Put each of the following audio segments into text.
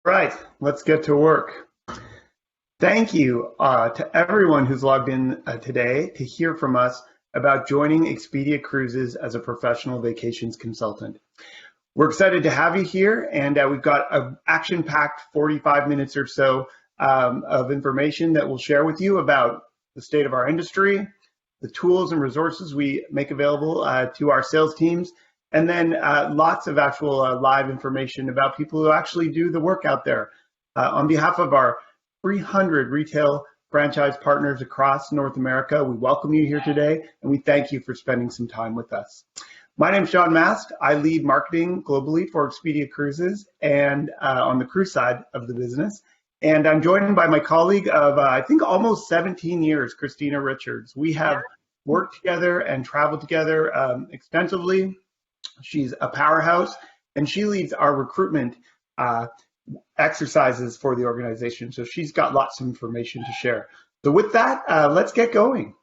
Right, let's get to work. Thank you to everyone who's logged in today to hear from us about joining Expedia Cruises as a professional vacations consultant. We're excited to have you here, and we've got an action-packed 45 minutes or so of information that we'll share with you about the state of our industry, the tools and resources we make available to our sales teams, and then lots of actual live information about people who actually do the work out there. On behalf of our 300 retail franchise partners across North America, we welcome you here today, and we thank you for spending some time with us. My name is Sean Mask. I lead marketing globally for Expedia Cruises and on the cruise side of the business. And I'm joined by my colleague of, I think, almost 17 years, Christina Richards. We have worked together and traveled together extensively. She's a powerhouse, and she leads our recruitment exercises for the organization. So she's got lots of information to share. So with that, let's get going.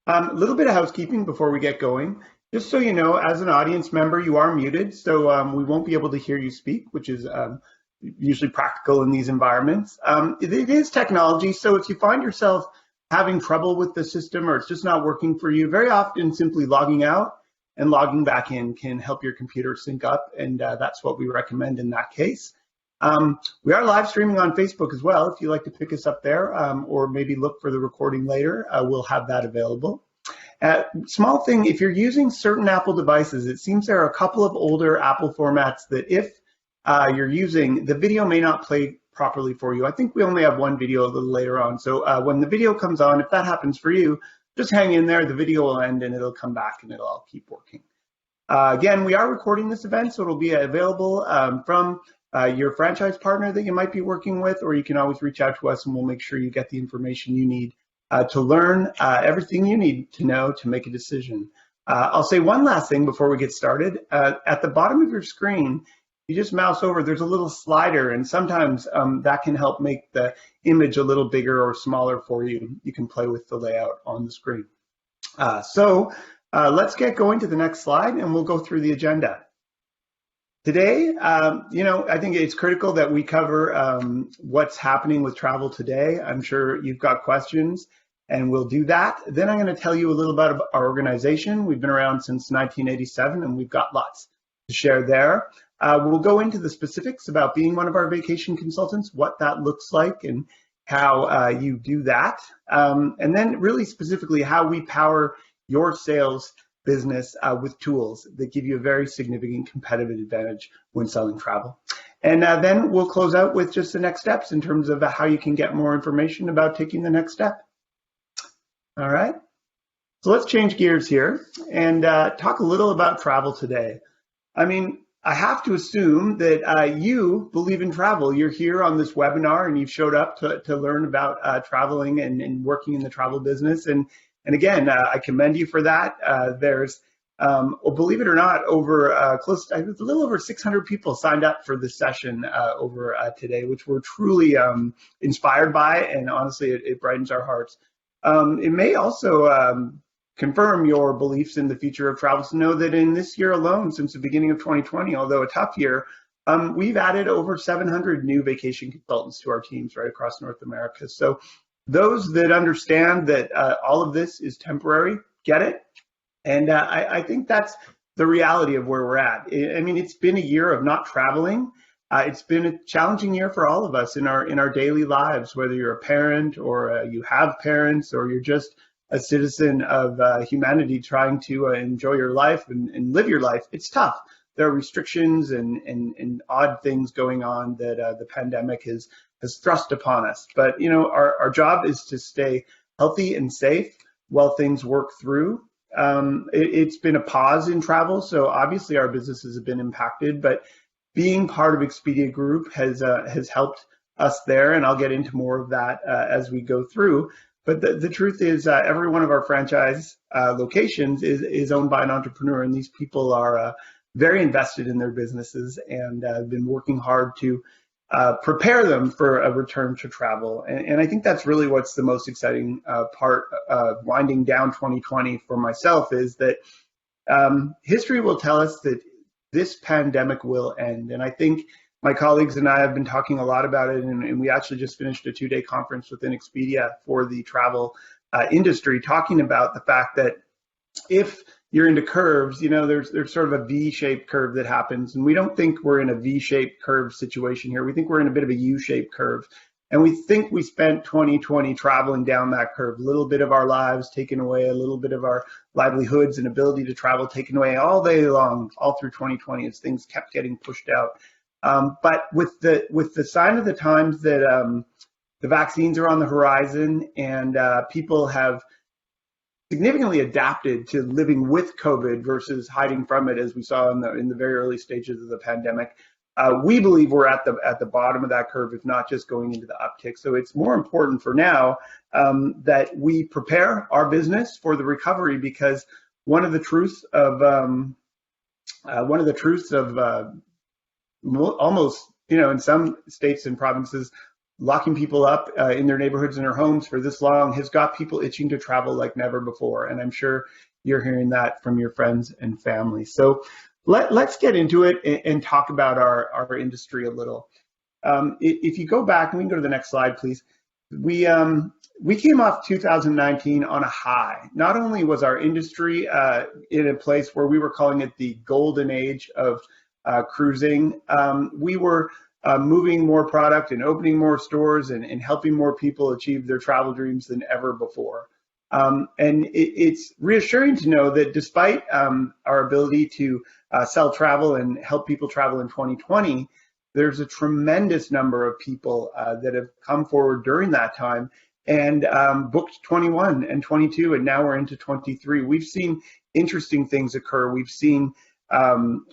A little bit of housekeeping before we get going. Just so you know, as an audience member, you are muted, so we won't be able to hear you speak, which is usually practical in these environments. It is technology, so if you find yourself having trouble with the system or it's just not working for you, very often simply logging out and logging back in can help your computer sync up, and that's what we recommend in that case. We are live streaming on Facebook as well. If you'd like to pick us up there or maybe look for the recording later, we'll have that available. Small thing, if you're using certain Apple devices, it seems there are a couple of older Apple formats that if you're using, the video may not play properly for you. I think we only have one video a little later on. So when the video comes on, if that happens for you, just hang in there. The video will end and it'll come back and it'll all keep working. Again, we are recording this event, so it'll be available from your franchise partner that you might be working with, or you can always reach out to us and we'll make sure you get the information you need to learn everything you need to know to make a decision. I'll say one last thing before we get started. At the bottom of your screen, you just mouse over, there's a little slider, and sometimes that can help make the image a little bigger or smaller for you. You can play with the layout on the screen. Let's get going to the next slide and we'll go through the agenda. Today, I think it's critical that we cover what's happening with travel today. I'm sure you've got questions and we'll do that. Then I'm going to tell you a little about our organization. We've been around since 1987 and we've got lots to share there. We'll go into the specifics about being one of our vacation consultants, what that looks like and how you do that. And then really specifically how we power your sales business with tools that give you a very significant competitive advantage when selling travel. And then we'll close out with just the next steps in terms of how you can get more information about taking the next step. All right, so let's change gears here and talk a little about travel today. I mean, I have to assume that you believe in travel. You're here on this webinar and you've showed up to learn about traveling and working in the travel business. And again, I commend you for that. There's, believe it or not, over a little over 600 people signed up for this session over today, which we're truly inspired by, and honestly, it brightens our hearts. It may also confirm your beliefs in the future of travel to know that in this year alone, since the beginning of 2020, although a tough year, we've added over 700 new vacation consultants to our teams right across North America. So those that understand that all of this is temporary, get it. And I think that's the reality of where we're at. I mean, it's been a year of not traveling. It's been a challenging year for all of us in our daily lives, whether you're a parent or you have parents or you're just a citizen of humanity trying to enjoy your life and live your life. It's tough. There are restrictions and odd things going on that the pandemic has thrust upon us. But our job is to stay healthy and safe while things work through. It's been a pause in travel, so obviously our businesses have been impacted, but being part of Expedia Group has helped us there, and I'll get into more of that as we go through. But the truth is every one of our franchise locations is owned by an entrepreneur, and these people are very invested in their businesses and have been working hard to prepare them for a return to travel. And I think that's really what's the most exciting part of winding down 2020 for myself is that history will tell us that this pandemic will end. And I think my colleagues and I have been talking a lot about it, and we actually just finished a 2-day conference within Expedia for the travel industry, talking about the fact that if you're into curves, there's sort of a V-shaped curve that happens, and we don't think we're in a V-shaped curve situation here. We think we're in a bit of a U-shaped curve, and we think we spent 2020 traveling down that curve, a little bit of our lives taken away, a little bit of our livelihoods and ability to travel taken away all day long, all through 2020 as things kept getting pushed out. But with the sign of the times that the vaccines are on the horizon, and people have significantly adapted to living with COVID versus hiding from it, as we saw in the very early stages of the pandemic, we believe we're at the bottom of that curve, if not just going into the uptick. So it's more important for now that we prepare our business for the recovery, because one of the truths of almost, in some states and provinces, locking people up in their neighborhoods and their homes for this long has got people itching to travel like never before. And I'm sure you're hearing that from your friends and family. So let's get into it and talk about our industry a little. If you go back, and we can go to the next slide, please. We came off 2019 on a high. Not only was our industry in a place where we were calling it the golden age of cruising, we were moving more product and opening more stores and helping more people achieve their travel dreams than ever before. And it's reassuring to know that despite our ability to sell travel and help people travel in 2020, there's a tremendous number of people that have come forward during that time and booked 21 and 22, and now we're into 23. We've seen interesting things occur. We've seen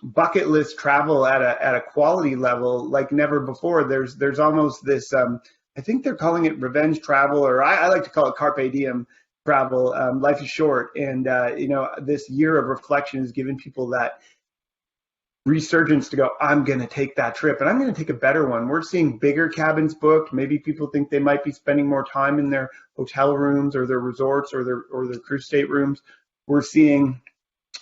bucket list travel at a quality level like never before. There's almost this, I think they're calling it revenge travel, or I like to call it carpe diem travel. Life is short, and this year of reflection has given people that resurgence to go, I'm going to take that trip, and I'm going to take a better one. We're seeing bigger cabins booked. Maybe people think they might be spending more time in their hotel rooms or their resorts or their cruise state rooms. We're seeing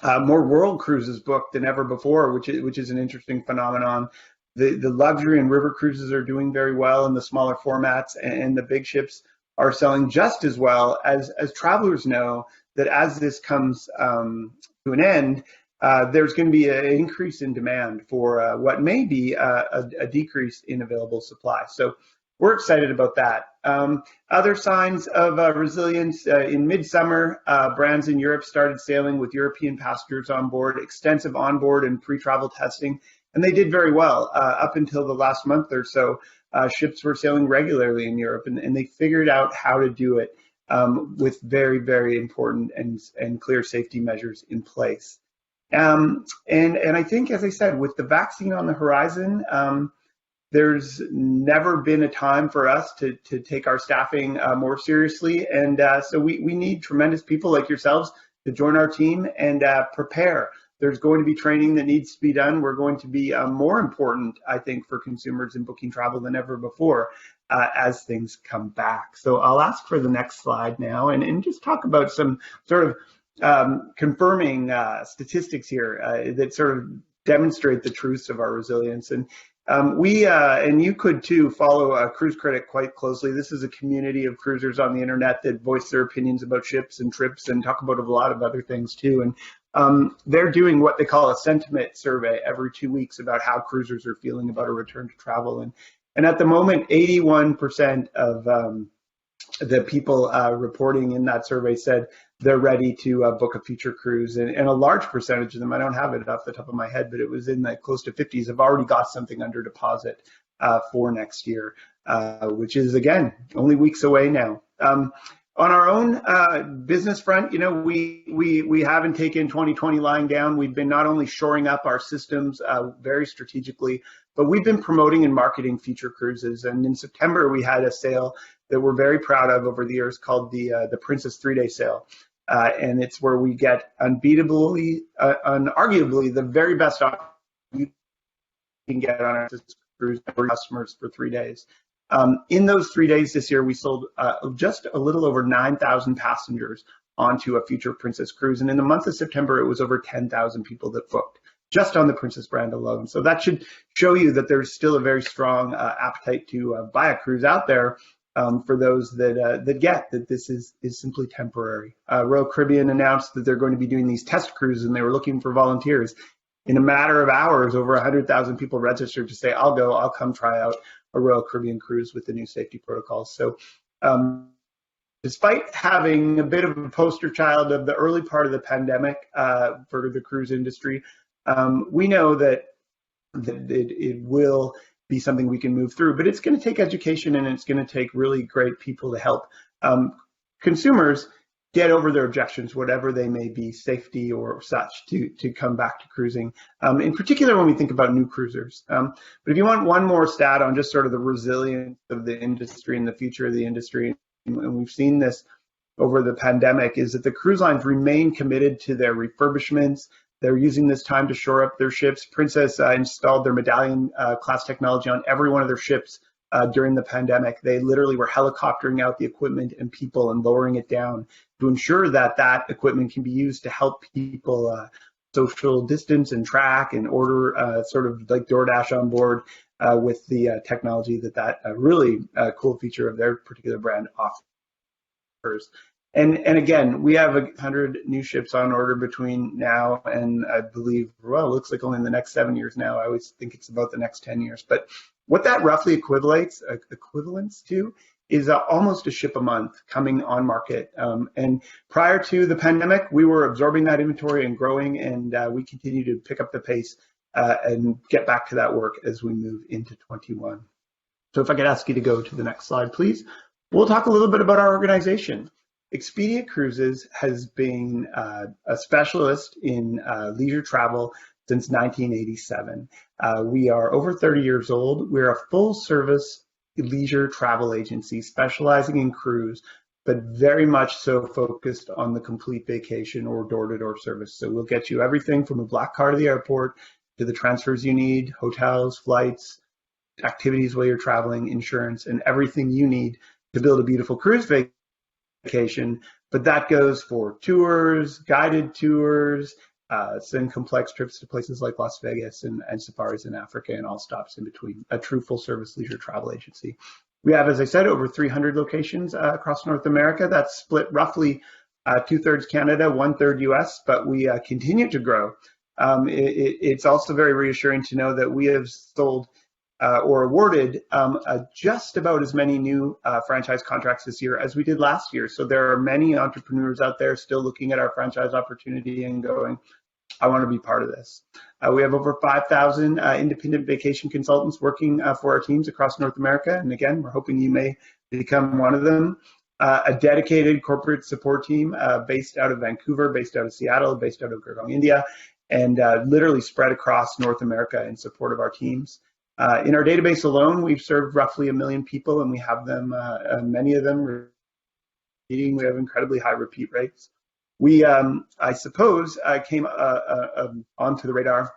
more world cruises booked than ever before, which is an interesting phenomenon. The luxury and river cruises are doing very well in the smaller formats, and the big ships are selling just as well, as travelers know that as this comes to an end, there's going to be an increase in demand for what may be a decrease in available supply. So we're excited about that. Other signs of resilience, in midsummer, brands in Europe started sailing with European passengers on board, extensive onboard and pre-travel testing, and they did very well. Up until the last month or so, ships were sailing regularly in Europe, and they figured out how to do it with very, very important and clear safety measures in place. And I think, as I said, with the vaccine on the horizon, there's never been a time for us to take our staffing more seriously. And so we need tremendous people like yourselves to join our team and prepare. There's going to be training that needs to be done. We're going to be more important, I think, for consumers in booking travel than ever before as things come back. So I'll ask for the next slide now and just talk about some sort of confirming statistics here that sort of demonstrate the truths of our resilience. And and you could too follow Cruise Critic quite closely. This is a community of cruisers on the internet that voice their opinions about ships and trips and talk about a lot of other things too. And they're doing what they call a sentiment survey every 2 weeks about how cruisers are feeling about a return to travel. And at the moment, 81% of the people reporting in that survey said they're ready to book a future cruise, and a large percentage of them, I don't have it off the top of my head, but it was in the close to 50s, have already got something under deposit for next year, which is, again, only weeks away now. On our own business front, we haven't taken 2020 lying down. We've been not only shoring up our systems very strategically, but we've been promoting and marketing future cruises. And in September, we had a sale that we're very proud of over the years called the Princess 3-Day Sale. And it's where we get unbeatably, unarguably, the very best offer you can get on our cruise for customers for 3 days. In those 3 days this year, we sold just a little over 9,000 passengers onto a future Princess cruise. And in the month of September, it was over 10,000 people that booked. just on the Princess brand alone. So that should show you that there's still a very strong appetite to buy a cruise out there for those that get that this is simply temporary. Royal Caribbean announced that they're going to be doing these test cruises, and they were looking for volunteers. In a matter of hours, over 100,000 people registered to say, I'll come try out a Royal Caribbean cruise with the new safety protocols. So despite having a bit of a poster child of the early part of the pandemic for the cruise industry, we know that it will be something we can move through, but it's going to take education, and it's going to take really great people to help consumers get over their objections, whatever they may be, safety or such, to come back to cruising, in particular when we think about new cruisers. But if you want one more stat on just sort of the resilience of the industry and the future of the industry, and we've seen this over the pandemic, is that the cruise lines remain committed to their refurbishments. They're using this time to shore up their ships. Princess installed their Medallion class technology on every one of their ships during the pandemic. They literally were helicoptering out the equipment and people and lowering it down to ensure that that equipment can be used to help people social distance and track and order, sort of like DoorDash on board with the technology that really cool feature of their particular brand offers. And again, we have 100 new ships on order between now and I believe, well, it looks like only in the next 7 years now. I always think it's about the next 10 years. But what that roughly equivalates to is almost a ship a month coming on market. And prior to the pandemic, we were absorbing that inventory and growing, and we continue to pick up the pace and get back to that work as we move into 21. So if I could ask you to go to the next slide, please. We'll talk a little bit about our organization. Expedia Cruises has been a specialist in leisure travel since 1987. We are over 30 years old. We're a full-service leisure travel agency specializing in cruise, but very much so focused on the complete vacation or door-to-door service. So we'll get you everything from a black card to the airport to the transfers you need, hotels, flights, activities while you're traveling, insurance, and everything you need to build a beautiful cruise vacation. But that goes for tours, guided tours, some complex trips to places like Las Vegas and safaris in Africa and all stops in between. A true full-service leisure travel agency. We have, as I said, over 300 locations across North America. That's split roughly 2/3 Canada, 1/3 US, but we continue to grow. It's also very reassuring to know that we have sold or awarded just about as many new franchise contracts this year as we did last year. So there are many entrepreneurs out there still looking at our franchise opportunity and going, I want to be part of this. We have over 5,000 independent vacation consultants working for our teams across North America. And again, we're hoping you may become one of them. A dedicated corporate support team based out of Vancouver, based out of Seattle, based out of Gurgaon, India, and literally spread across North America in support of our teams. In our database alone, we've served roughly 1 million people, and we have them, many of them repeating. We have incredibly high repeat rates. We, I suppose, came onto the radar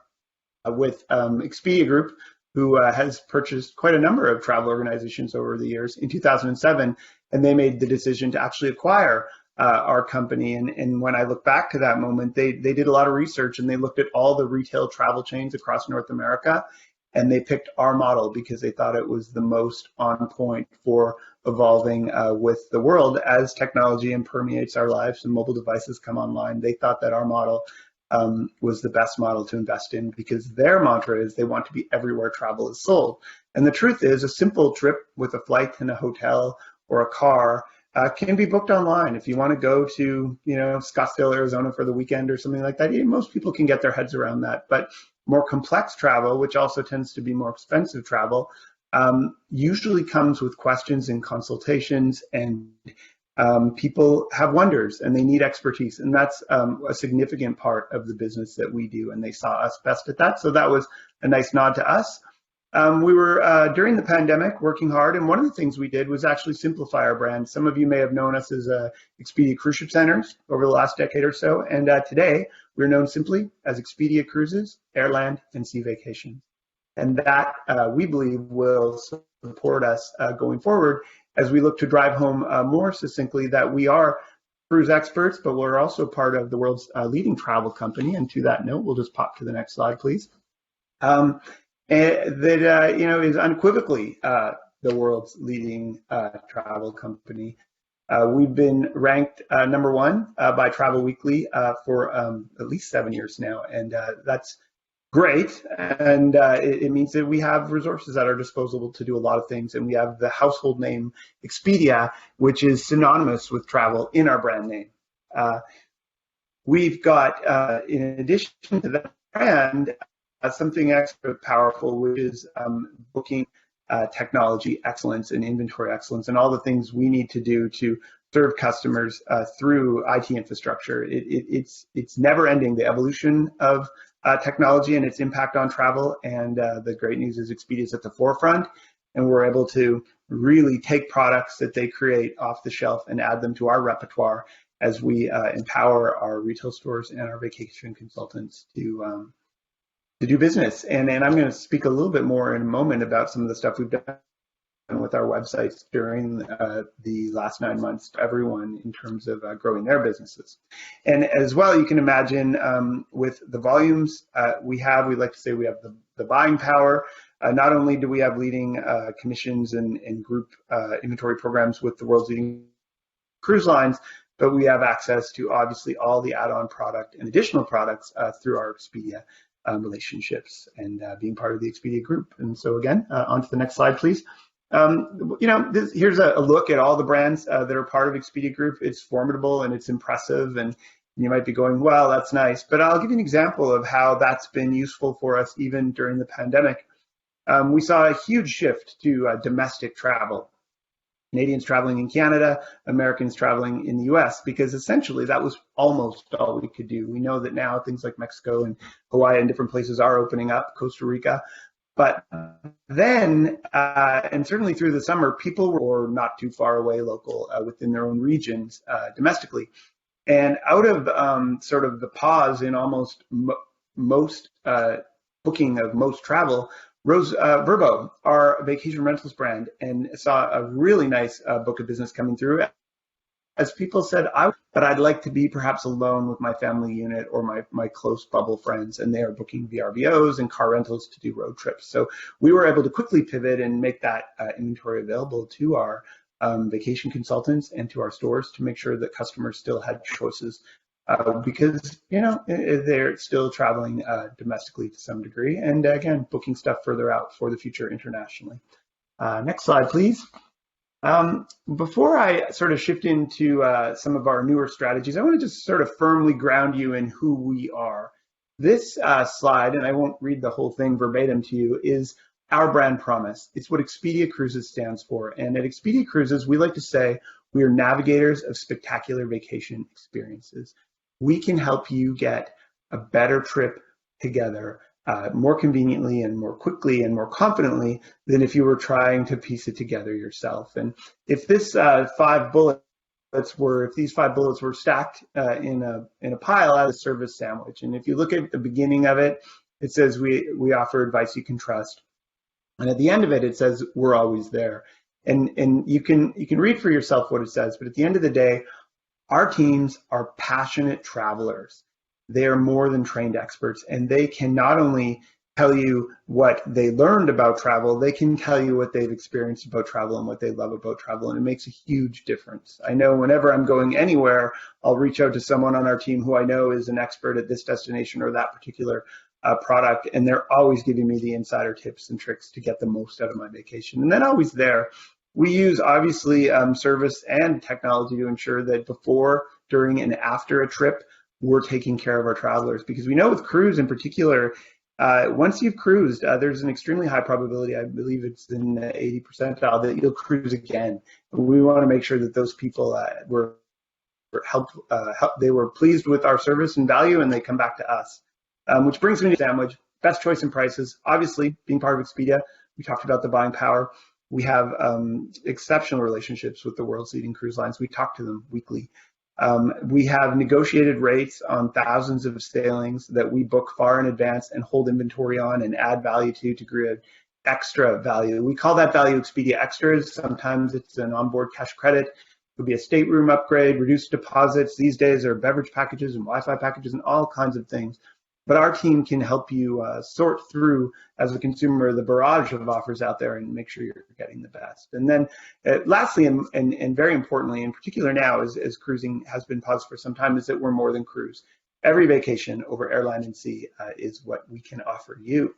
with Expedia Group, who has purchased quite a number of travel organizations over the years in 2007, and they made the decision to actually acquire our company. And when I look back to that moment, they did a lot of research, and they looked at all the retail travel chains across North America, and they picked our model because they thought it was the most on point for evolving with the world as technology permeates our lives and mobile devices come online. They thought that our model was the best model to invest in because their mantra is they want to be everywhere travel is sold. And the truth is a simple trip with a flight and a hotel or a car can be booked online. If you want to go to, Scottsdale, Arizona for the weekend or something like that, most people can get their heads around that. But more complex travel, which also tends to be more expensive travel, usually comes with questions and consultations, and people have wonders and they need expertise. And that's a significant part of the business that we do. And they saw us best at that. So that was a nice nod to us. We were, during the pandemic, working hard, and one of the things we did was actually simplify our brand. Some of you may have known us as Expedia Cruise Ship Centers over the last decade or so, and today we're known simply as Expedia Cruises, Airland, and Sea Vacations. And that, we believe, will support us going forward as we look to drive home more succinctly that we are cruise experts, but we're also part of the world's leading travel company. And to that note, we'll just pop to the next slide, please. That is unequivocally the world's leading travel company. We've been ranked number one by Travel Weekly for at least 7 years now, and that's great. And it means that we have resources at our disposal to do a lot of things, and we have the household name Expedia, which is synonymous with travel in our brand name. We've got, in addition to that brand, something extra powerful, which is booking technology excellence and inventory excellence and all the things we need to do to serve customers through IT infrastructure. It's never ending, the evolution of technology and its impact on travel. And the great news is Expedia is at the forefront, and we're able to really take products that they create off the shelf and add them to our repertoire as we empower our retail stores and our vacation consultants to do business. And I'm going to speak a little bit more in a moment about some of the stuff we've done with our websites during the last 9 months to everyone in terms of growing their businesses. And as well, you can imagine with the volumes we like to say we have the buying power. Not only do we have leading commissions and group inventory programs with the world's leading cruise lines, but we have access to obviously all the add-on product and additional products through our Expedia relationships and being part of the Expedia group. And so again, on to the next slide, please. Here's a look at all the brands that are part of Expedia group. It's formidable and it's impressive, and you might be going, well, that's nice, but I'll give you an example of how that's been useful for us even during the pandemic. We saw a huge shift to domestic travel. Canadians traveling in Canada, Americans traveling in the US, because essentially that was almost all we could do. We know that now things like Mexico and Hawaii and different places are opening up, Costa Rica. But then, and certainly through the summer, people were not too far away local within their own regions domestically. And out of sort of the pause in almost most booking of most travel, rose Vrbo, our vacation rentals brand, and saw a really nice book of business coming through. As people said, but I'd like to be perhaps alone with my family unit or my close bubble friends, and they are booking VRBOs and car rentals to do road trips. So we were able to quickly pivot and make that inventory available to our vacation consultants and to our stores to make sure that customers still had choices because they're still traveling domestically to some degree, and again, booking stuff further out for the future internationally. Next slide, please. Before I sort of shift into some of our newer strategies, I want to just sort of firmly ground you in who we are. This slide, and I won't read the whole thing verbatim to you, is our brand promise. It's what Expedia Cruises stands for. And at Expedia Cruises, we like to say we are navigators of spectacular vacation experiences. We can help you get a better trip together more conveniently and more quickly and more confidently than if you were trying to piece it together yourself. And if this if these 5 bullets were stacked in a pile as a service sandwich, and if you look at the beginning of it, it says we offer advice you can trust, and at the end of it, it says we're always there. And you can read for yourself what it says, but at the end of the day, our teams are passionate travelers. They are more than trained experts, and they can not only tell you what they learned about travel, they can tell you what they've experienced about travel and what they love about travel, and it makes a huge difference. I know whenever I'm going anywhere, I'll reach out to someone on our team who I know is an expert at this destination or that particular product, and they're always giving me the insider tips and tricks to get the most out of my vacation, and then always there. We use, obviously, service and technology to ensure that before, during, and after a trip, we're taking care of our travelers. Because we know with cruise in particular, once you've cruised, there's an extremely high probability, I believe it's in the 80 percentile, that you'll cruise again. We want to make sure that those people they were pleased with our service and value, and they come back to us. Which brings me to Sandwich, best choice in prices. Obviously, being part of Expedia, we talked about the buying power. We have exceptional relationships with the world's leading cruise lines. We talk to them weekly. We have negotiated rates on thousands of sailings that we book far in advance and hold inventory on and add value to create extra value. We call that value Expedia Extras. Sometimes it's an onboard cash credit. could be a stateroom upgrade, reduced deposits. These days there are beverage packages and Wi-Fi packages and all kinds of things. But our team can help you sort through, as a consumer, the barrage of offers out there and make sure you're getting the best. And then lastly, and very importantly, in particular now, as cruising has been paused for some time, is that we're more than cruise. Every vacation over airline and sea is what we can offer you.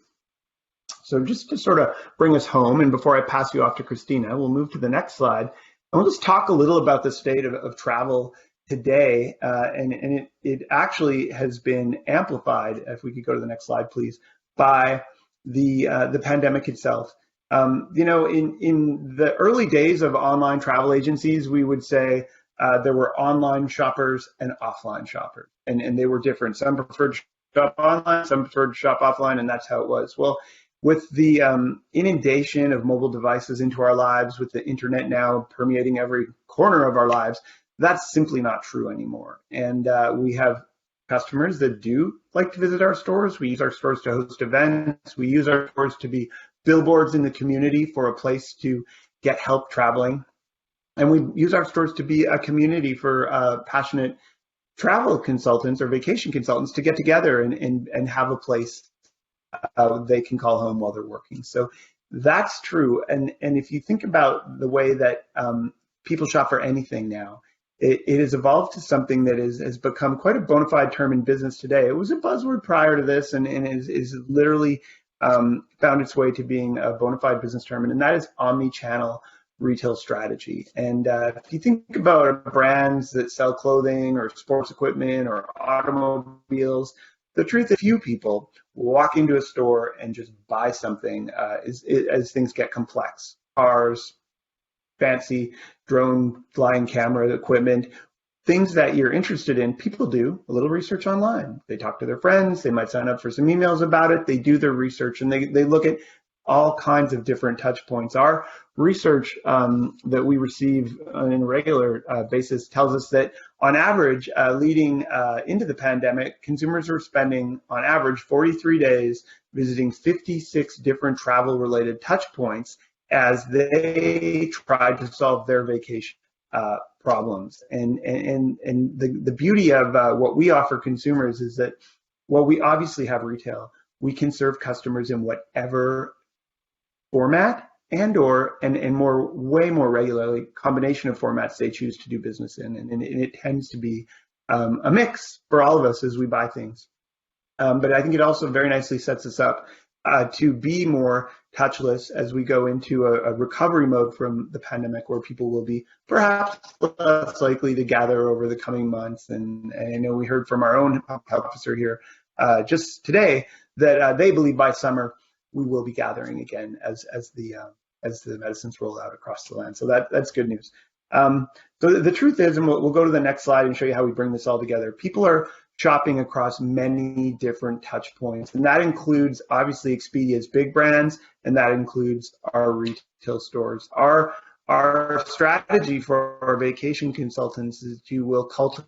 So just to sort of bring us home, and before I pass you off to Christina, we'll move to the next slide. And we'll just talk a little about the state of travel today, and it actually has been amplified, if we could go to the next slide, please, by the pandemic itself. You know, in the early days of online travel agencies, we would say there were online shoppers and offline shoppers, and they were different. Some preferred to shop online, some preferred to shop offline, and that's how it was. Well, with the inundation of mobile devices into our lives, with the internet now permeating every corner of our lives, that's simply not true anymore. And we have customers that do like to visit our stores. We use our stores to host events. We use our stores to be billboards in the community for a place to get help traveling. And we use our stores to be a community for passionate travel consultants or vacation consultants to get together and have a place they can call home while they're working. So that's true. And if you think about the way that people shop for anything now, it has evolved to something that has become quite a bona fide term in business today. It was a buzzword prior to this, and is literally found its way to being a bona fide business term, and that is omni-channel retail strategy. And if you think about brands that sell clothing or sports equipment or automobiles, the truth is few people walk into a store and just buy something as things get complex. Cars, fancy drone flying camera equipment, things that you're interested in, people do a little research online. They talk to their friends, they might sign up for some emails about it, they do their research, and they look at all kinds of different touch points. Our research that we receive on a regular basis tells us that on average, leading into the pandemic, consumers were spending on average 43 days visiting 56 different travel-related touch points as they tried to solve their vacation problems. And the beauty of what we offer consumers is that, while we obviously have retail, we can serve customers in whatever format and way more regularly combination of formats they choose to do business in, and it tends to be a mix for all of us as we buy things. But I think it also very nicely sets us up to be more touchless as we go into a recovery mode from the pandemic, where people will be perhaps less likely to gather over the coming months. And I know we heard from our own health officer here just today that they believe by summer we will be gathering again as the medicines roll out across the land. So that's good news. So the truth is, and we'll go to the next slide and show you how we bring this all together. People are shopping across many different touch points, and that includes obviously Expedia's big brands, and that includes our retail stores. Our strategy for our vacation consultants is you will cultivate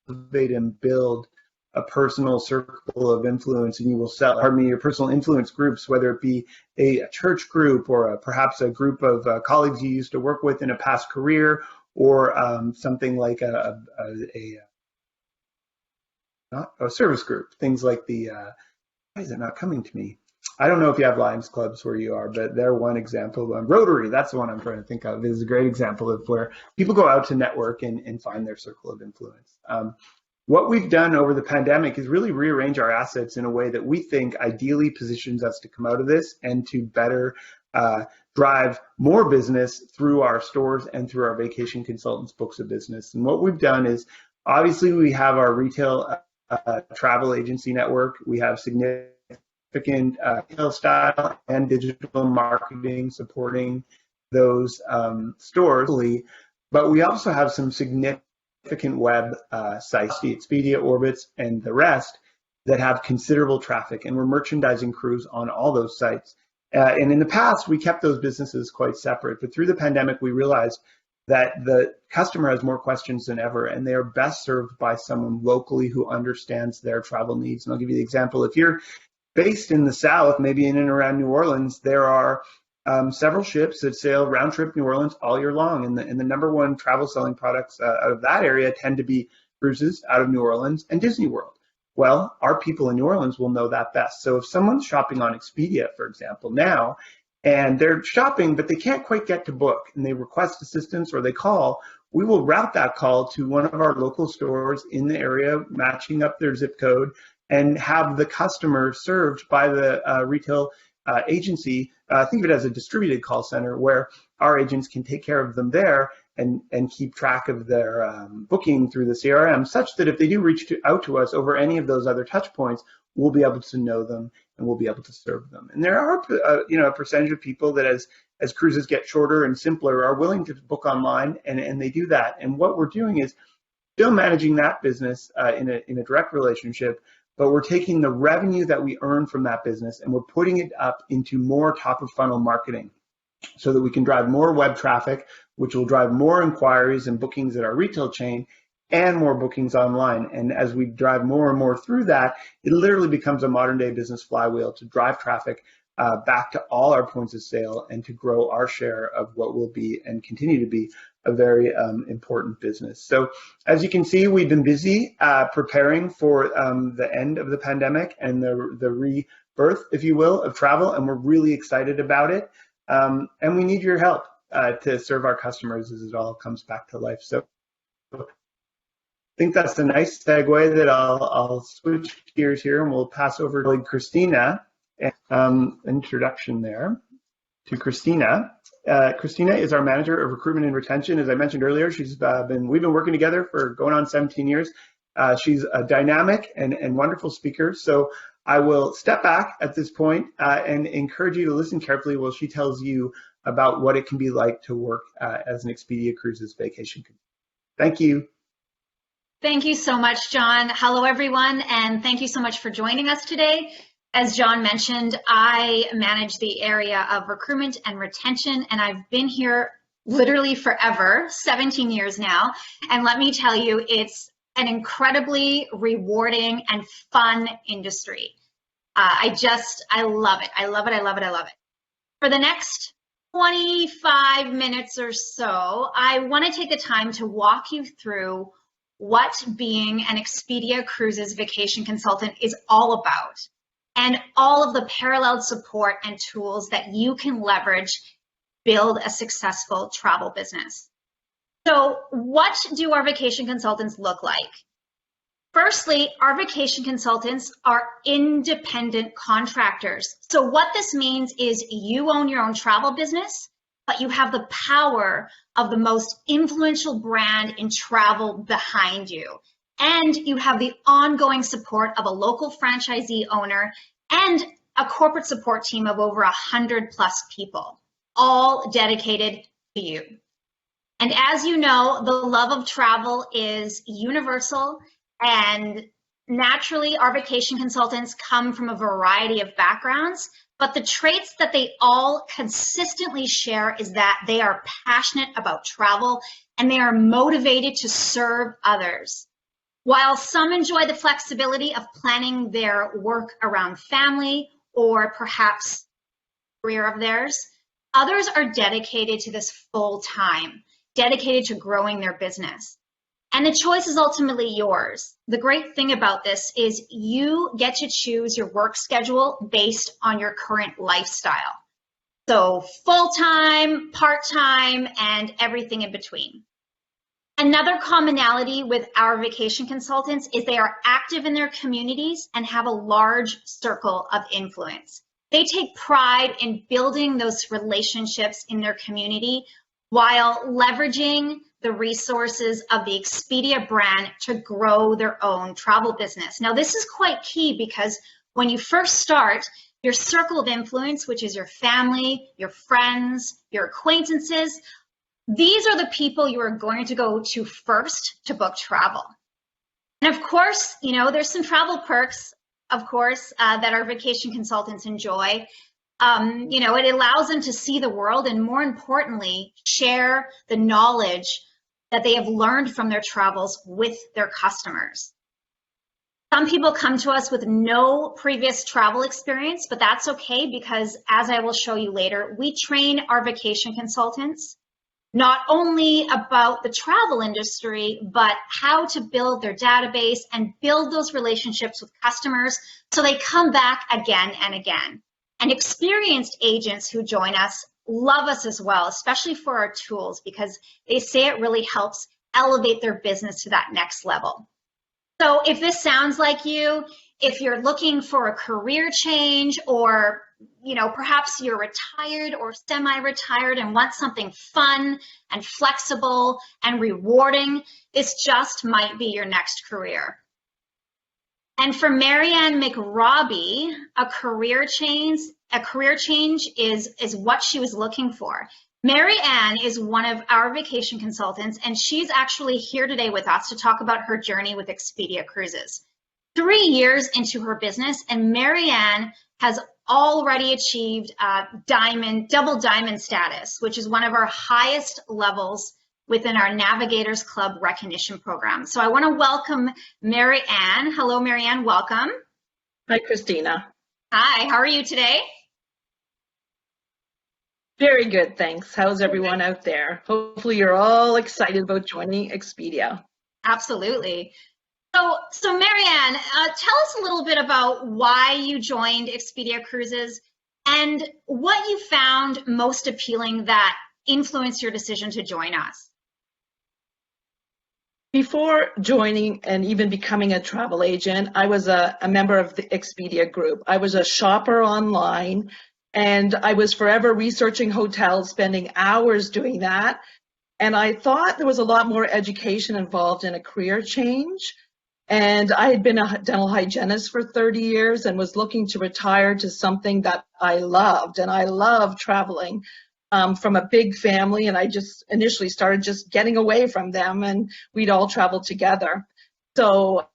and build a personal circle of influence, and you will sell, your personal influence groups, whether it be a church group or perhaps a group of colleagues you used to work with in a past career, or something like a service group, things like why is it not coming to me? I don't know if you have Lions clubs where you are, but they're one example. Rotary, that's the one I'm trying to think of, is a great example of where people go out to network and find their circle of influence. What we've done over the pandemic is really rearrange our assets in a way that we think ideally positions us to come out of this and to better drive more business through our stores and through our vacation consultants' books of business. And what we've done is, obviously, we have our retail travel agency network. We have significant retail style and digital marketing supporting those stores, but we also have some significant web sites, the Expedia, Orbitz, and the rest, that have considerable traffic, and we're merchandising crews on all those sites. And in the past, we kept those businesses quite separate, but through the pandemic, we realized that the customer has more questions than ever, and they are best served by someone locally who understands their travel needs. And I'll give you the example. If you're based in the South, maybe in and around New Orleans, there are several ships that sail round trip New Orleans all year long. And the number one travel selling products out of that area tend to be cruises out of New Orleans and Disney World. Well, our people in New Orleans will know that best. So if someone's shopping on Expedia, for example, now, and they're shopping, but they can't quite get to book, and they request assistance or they call, we will route that call to one of our local stores in the area, matching up their zip code, and have the customer served by the retail agency. Think of it as a distributed call center where our agents can take care of them there and keep track of their booking through the CRM, such that if they do reach out to us over any of those other touch points, we'll be able to know them and we'll be able to serve them. And there are a percentage of people that as cruises get shorter and simpler are willing to book online, and they do that. And what we're doing is still managing that business in a direct relationship, but we're taking the revenue that we earn from that business and we're putting it up into more top of funnel marketing so that we can drive more web traffic, which will drive more inquiries and bookings at our retail chain and more bookings online. And as we drive more and more through that, it literally becomes a modern day business flywheel to drive traffic back to all our points of sale and to grow our share of what will be and continue to be a very important business. So as you can see, we've been busy preparing for the end of the pandemic and the rebirth, if you will, of travel, and we're really excited about it. And we need your help to serve our customers as it all comes back to life. So I think that's a nice segue that I'll switch gears here and we'll pass over to Christina. Introduction there to Christina. Christina is our manager of recruitment and retention. As I mentioned earlier, we've been working together for going on 17 years. She's a dynamic and wonderful speaker. So I will step back at this point and encourage you to listen carefully while she tells you about what it can be like to work as an Expedia Cruises vacation. Thank you. Thank you so much, John. Hello, everyone, and thank you so much for joining us today. As John mentioned, I manage the area of recruitment and retention, and I've been here literally forever, 17 years now. And let me tell you, it's an incredibly rewarding and fun industry. I love it. I love it. I love it. I love it. For the next 25 minutes or so, I want to take the time to walk you through what being an Expedia Cruises vacation consultant is all about, and all of the paralleled support and tools that you can leverage, build a successful travel business. So what do our vacation consultants look like? Firstly, our vacation consultants are independent contractors. So what this means is you own your own travel business, but you have the power of the most influential brand in travel behind you. And you have the ongoing support of a local franchisee owner and a corporate support team of over 100+ people, all dedicated to you. And as you know, the love of travel is universal, and naturally our vacation consultants come from a variety of backgrounds, but the traits that they all consistently share is that they are passionate about travel and they are motivated to serve others. While some enjoy the flexibility of planning their work around family or perhaps career of theirs, others are dedicated to this full time, dedicated to growing their business. And the choice is ultimately yours. The great thing about this is you get to choose your work schedule based on your current lifestyle. So full-time, part-time, and everything in between. Another commonality with our vacation consultants is they are active in their communities and have a large circle of influence. They take pride in building those relationships in their community while leveraging the resources of the Expedia brand to grow their own travel business. Now, this is quite key because when you first start, your circle of influence, which is your family, your friends, your acquaintances, these are the people you are going to go to first to book travel. And of course, you know, there's some travel perks, of course, that our vacation consultants enjoy. You know, it allows them to see the world and, more importantly, share the knowledge that they have learned from their travels with their customers. Some people come to us with no previous travel experience, but that's okay because, as I will show you later, we train our vacation consultants not only about the travel industry, but how to build their database and build those relationships with customers so they come back again and again. And experienced agents who join us love us as well, especially for our tools, because they say it really helps elevate their business to that next level. So if this sounds like you, if you're looking for a career change, or perhaps you're retired or semi-retired and want something fun and flexible and rewarding, this just might be your next career. And for Marianne McRobbie, a career change is what she was looking for. Marianne is one of our vacation consultants, and she's actually here today with us to talk about her journey with Expedia Cruises. 3 years into her business, and Marianne has already achieved double diamond status, which is one of our highest levels within our Navigators Club recognition program. So I want to welcome Marianne. Hello, Marianne, welcome. Hi, Christina. Hi, how are you today? Very good, thanks. How's everyone out there? Hopefully you're all excited about joining Expedia. Absolutely. So Marianne, tell us a little bit about why you joined Expedia Cruises and what you found most appealing that influenced your decision to join us. Before joining and even becoming a travel agent, I was a member of the Expedia group. I was a shopper online, and I was forever researching hotels, spending hours doing that. And I thought there was a lot more education involved in a career change. And I had been a dental hygienist for 30 years and was looking to retire to something that I loved. And I love traveling from a big family. And I just initially started just getting away from them, and we'd all travel together. So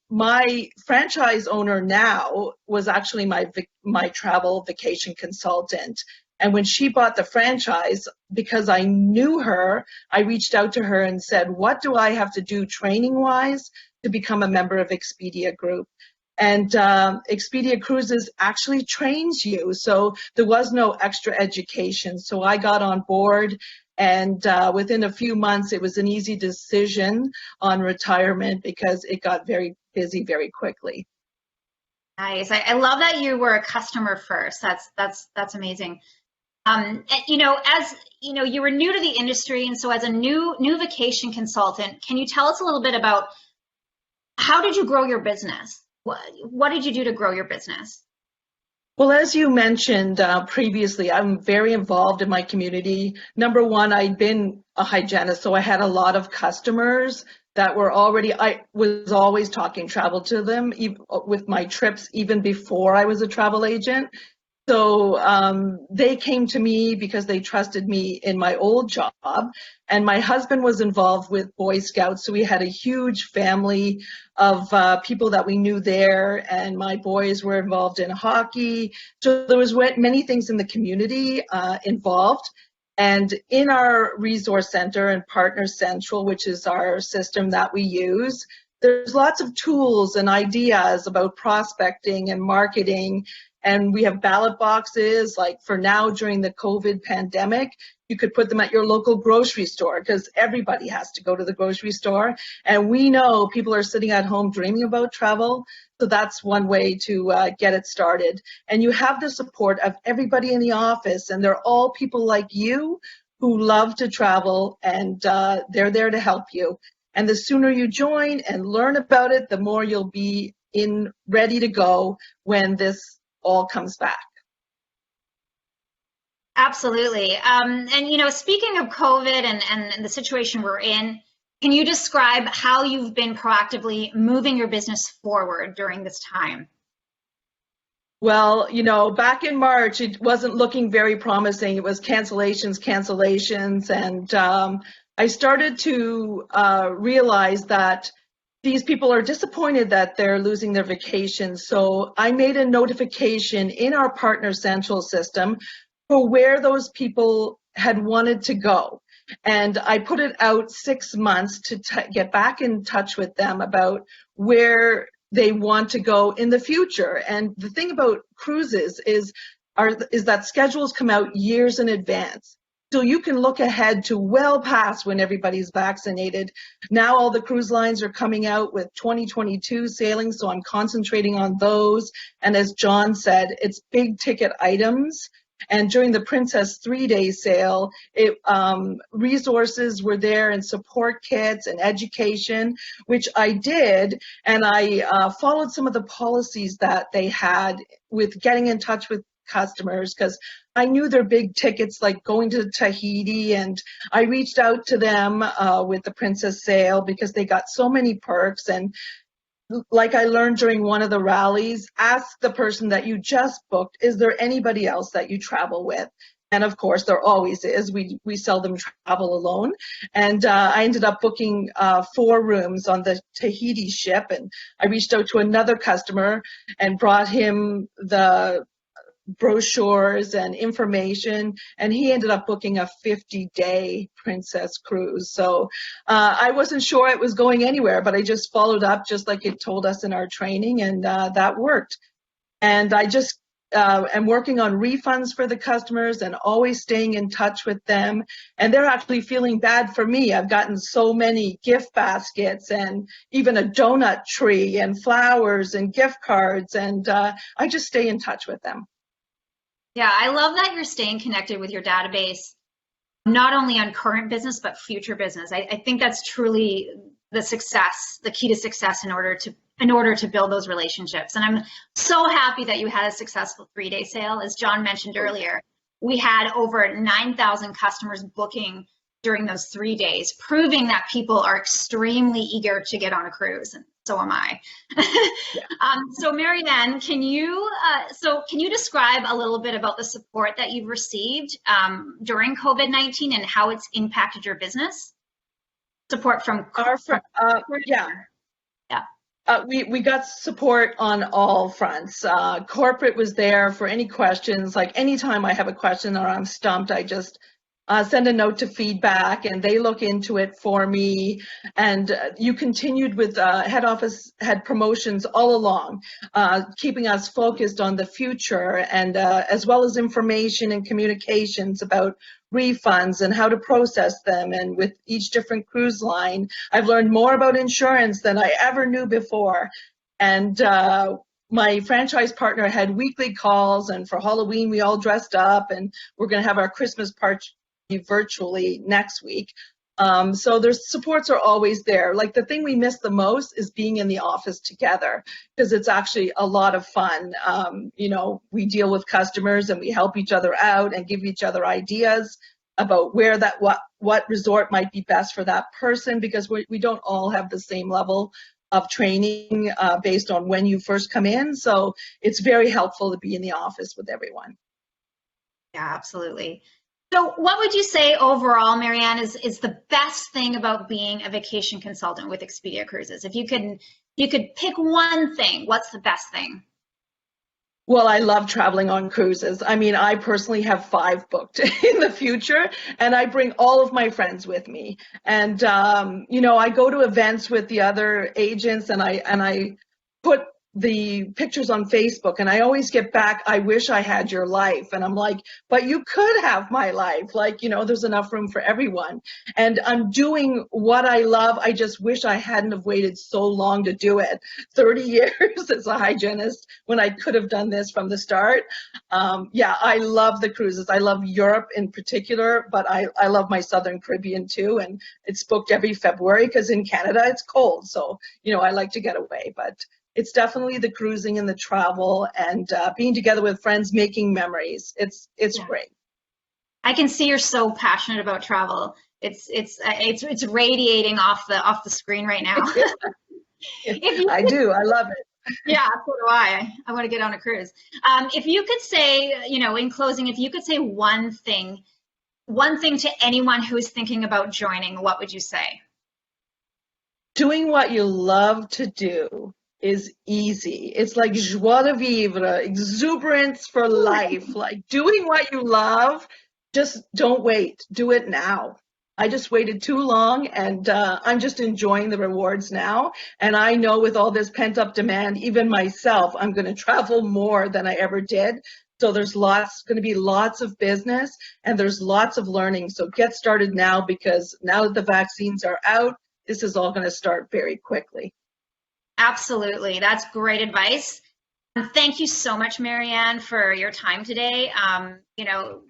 my franchise owner now was actually my travel vacation consultant. And when she bought the franchise, because I knew her, I reached out to her and said, what do I have to do training-wise to become a member of Expedia Group? And Expedia Cruises actually trains you. So there was no extra education. So I got on board, and within a few months, it was an easy decision on retirement because it got very busy very quickly. Nice. I love that you were a customer first. That's amazing. As you were new to the industry, and so as a new vacation consultant, can you tell us a little bit about how did you grow your business? What did you do to grow your business? Well, as you mentioned previously, I'm very involved in my community. Number one, I'd been a hygienist, so I had a lot of customers that were already, I was always talking travel to them with my trips, even before I was a travel agent. So they came to me because they trusted me in my old job, and my husband was involved with Boy Scouts, so we had a huge family of people that we knew there, and my boys were involved in hockey. So there was many things in the community involved. And in our resource center and Partner Central, which is our system that we use, there's lots of tools and ideas about prospecting and marketing. And we have ballot boxes, like for now during the COVID pandemic, you could put them at your local grocery store because everybody has to go to the grocery store. And we know people are sitting at home dreaming about travel. So that's one way to get it started. And you have the support of everybody in the office, and they're all people like you who love to travel, and they're there to help you. And the sooner you join and learn about it, the more you'll be ready to go when this all comes back. Absolutely. And speaking of COVID and the situation we're in, can you describe how you've been proactively moving your business forward during this time? Well, back in March, it wasn't looking very promising. It was cancellations, and I started to realize that these people are disappointed that they're losing their vacations. So I made a notification in our Partner Central system for where those people had wanted to go. And I put it out 6 months to get back in touch with them about where they want to go in the future. And the thing about cruises is that schedules come out years in advance. So you can look ahead to well past when everybody's vaccinated. Now all the cruise lines are coming out with 2022 sailings, so I'm concentrating on those. And as John said, it's big ticket items. And during the Princess 3-day sale, resources were there and support kits and education, which I did. And I followed some of the policies that they had with getting in touch with customers, because I knew their big tickets like going to Tahiti, and I reached out to them with the Princess sale because they got so many perks. And like I learned during one of the rallies, ask the person that you just booked, is there anybody else that you travel with? And of course, there always is. We seldom travel alone. And I ended up booking 4 rooms on the Tahiti ship. And I reached out to another customer and brought him the brochures and information, and he ended up booking a 50-day Princess cruise. So I wasn't sure it was going anywhere, but I just followed up just like it told us in our training, and that worked. And I just am working on refunds for the customers and always staying in touch with them. And they're actually feeling bad for me. I've gotten so many gift baskets and even a donut tree and flowers and gift cards, and I just stay in touch with them. Yeah, I love that you're staying connected with your database, not only on current business, but future business. I think that's truly the key to success in order to build those relationships. And I'm so happy that you had a successful 3-day sale. As John mentioned earlier, we had over 9,000 customers booking during those 3 days, proving that people are extremely eager to get on a cruise. And so am I. Yeah. So Marianne, can you describe a little bit about the support that you've received during COVID-19 and how it's impacted your business? Support from we got support on all fronts. Corporate was there for any questions. Like anytime I have a question or I'm stumped, I just send a note to feedback and they look into it for me. And you continued with head office had promotions all along, keeping us focused on the future, and as well as information and communications about refunds and how to process them. And with each different cruise line, I've learned more about insurance than I ever knew before. And my franchise partner had weekly calls, and for Halloween we all dressed up, and we're going to have our Christmas party virtually next week. So their supports are always there. Like the thing we miss the most is being in the office together, because it's actually a lot of fun. We deal with customers and we help each other out and give each other ideas about where what resort might be best for that person, because we don't all have the same level of training based on when you first come in. So it's very helpful to be in the office with everyone. Yeah, absolutely. So what would you say overall, Marianne, is the best thing about being a vacation consultant with Expedia Cruises? If you could pick one thing, what's the best thing? Well, I love traveling on cruises. I mean, I personally have 5 booked in the future, and I bring all of my friends with me. And, I go to events with the other agents, and I put the pictures on Facebook, and I always get back, I wish I had your life. And I'm like, but you could have my life. Like, there's enough room for everyone. And I'm doing what I love. I just wish I hadn't have waited so long to do it. 30 years as a hygienist when I could have done this from the start. I love the cruises. I love Europe in particular, but I love my Southern Caribbean too. And it's booked every February because in Canada it's cold. So, I like to get away, but it's definitely the cruising and the travel and being together with friends, making memories. It's great. I can see you're so passionate about travel. It's radiating off the screen right now. I do. I love it. Yeah, so do I. I want to get on a cruise. If you could say, in closing, if you could say one thing to anyone who is thinking about joining, what would you say? Doing what you love to do is easy. It's like joie de vivre, exuberance for life. Like doing what you love, just don't wait. Do it now. I just waited too long, and I'm just enjoying the rewards now. And I know with all this pent-up demand, even myself, I'm going to travel more than I ever did. So there's going to be lots of business, and there's lots of learning. So get started now, because now that the vaccines are out, this is all going to start very quickly. Absolutely. That's great advice. Thank you so much, Marianne, for your time today. You know,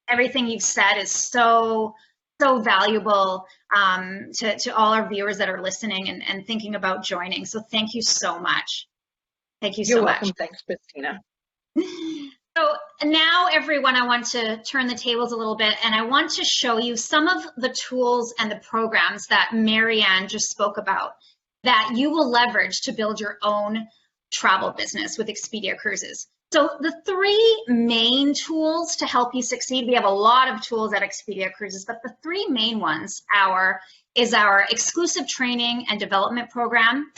everything you've said is so valuable to all our viewers that are listening and thinking about joining. So thank you so much. Thank you so much. You're welcome. Thanks, Christina. So now, everyone, I want to turn the tables a little bit, and I want to show you some of the tools and the programs that Marianne just spoke about that you will leverage to build your own travel business with Expedia Cruises. So the three main tools to help you succeed, we have a lot of tools at Expedia Cruises, but the three main ones is our exclusive training and development program,